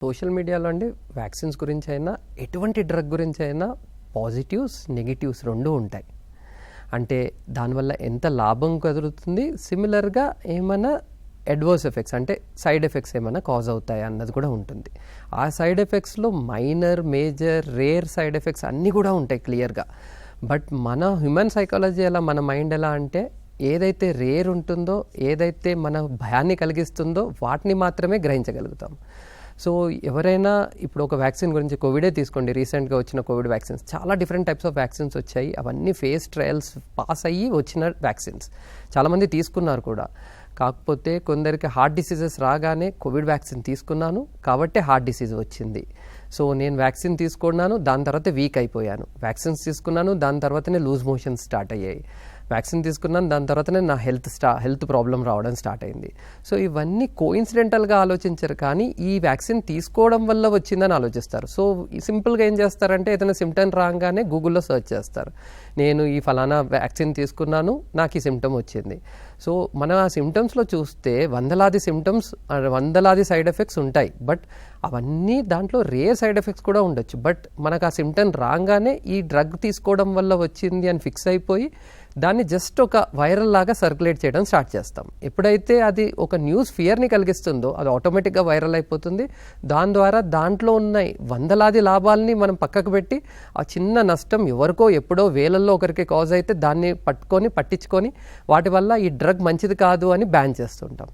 Social మీడియాలో అండి vaccines గురించి అయినా ఎటువంటి డ్రగ్ గురించి అయినా పాజిటివ్స్ నెగిటివ్స్ రెండు ఉంటాయి. అంటే దానివల్ల ఎంత లాభం కదురుతుంది, సిమిలర్గా ఏమైనా అడ్వర్స్ ఎఫెక్ట్స్ అంటే సైడ్ ఎఫెక్ట్స్ ఏమైనా కాజ్ అవుతాయి అన్నది కూడా ఉంటుంది. ఆ సైడ్ ఎఫెక్ట్స్లో minor, major, rare side effects అన్నీ కూడా ఉంటాయి క్లియర్గా. బట్ మన హ్యూమన్ సైకాలజీ ఎలా, మన మైండ్ ఎలా అంటే ఏదైతే రేర్ ఉంటుందో, ఏదైతే మన భయాన్ని కలిగిస్తుందో వాటిని మాత్రమే గ్రహించగలుగుతాం. సో ఎవరైనా ఇప్పుడు ఒక వ్యాక్సిన్ గురించి కోవిడే తీసుకోండి, రీసెంట్గా వచ్చిన కోవిడ్ వ్యాక్సిన్స్, చాలా డిఫరెంట్ టైప్స్ ఆఫ్ వ్యాక్సిన్స్ వచ్చాయి. అవన్నీ ఫేస్ ట్రయల్స్ పాస్ అయ్యి వచ్చిన వ్యాక్సిన్స్, చాలామంది తీసుకున్నారు కూడా. కాకపోతే కొందరికి హార్ట్ డిసీజెస్ రాగానే కోవిడ్ వ్యాక్సిన్ తీసుకున్నాను కాబట్టి హార్ట్ డిసీజ్ వచ్చింది, సో నేను వ్యాక్సిన్ తీసుకున్నాను, దాని తర్వాత వీక్ అయిపోయాను. వ్యాక్సిన్స్ తీసుకున్నాను, దాని తర్వాతనే లూజ్ మోషన్స్ స్టార్ట్ అయ్యాయి. వ్యాక్సిన్ తీసుకున్నాను, దాని తర్వాతనే నా హెల్త్ ప్రాబ్లం రావడం స్టార్ట్ అయింది. సో ఇవన్నీ కోఇన్సిడెంటల్గా ఆలోచించరు, కానీ ఈ వ్యాక్సిన్ తీసుకోవడం వల్ల వచ్చిందని ఆలోచిస్తారు. సో సింపుల్గా ఏం చేస్తారంటే ఏదైనా సిమ్టమ్ రాగానే గూగుల్లో సెర్చ్ చేస్తారు, నేను ఈ ఫలానా వ్యాక్సిన్ తీసుకున్నాను, నాకు ఈ సిమ్టమ్ వచ్చింది. సో మనం ఆ సిమ్టమ్స్లో చూస్తే వందలాది సిమ్టమ్స్, వందలాది సైడ్ ఎఫెక్ట్స్ ఉంటాయి. బట్ అవన్నీ దాంట్లో రేర్ సైడ్ ఎఫెక్ట్స్ కూడా ఉండొచ్చు. బట్ మనకు ఆ సిమ్టమ్ రాగానే ఈ డ్రగ్ తీసుకోవడం వల్ల వచ్చింది అని ఫిక్స్ అయిపోయి దాన్ని జస్ట్ ఒక వైరల్ లాగా సర్క్యులేట్ చేయడం స్టార్ట్ చేస్తాం. ఎప్పుడైతే అది ఒక న్యూస్ ఫియర్ని కలిగిస్తుందో అది ఆటోమేటిక్గా వైరల్ అయిపోతుంది. దాని ద్వారా దాంట్లో ఉన్న వందలాది లాభాలని మనం పక్కకు పెట్టి ఆ చిన్న నష్టం ఎవరికో ఎప్పుడో వేలల్లో ఒకరికి కాజ్ అయితే దాన్ని పట్టించుకొని వాటి వల్ల ఈ డ్రగ్ మంచిది కాదు అని బ్యాన్ చేస్తుంటాం.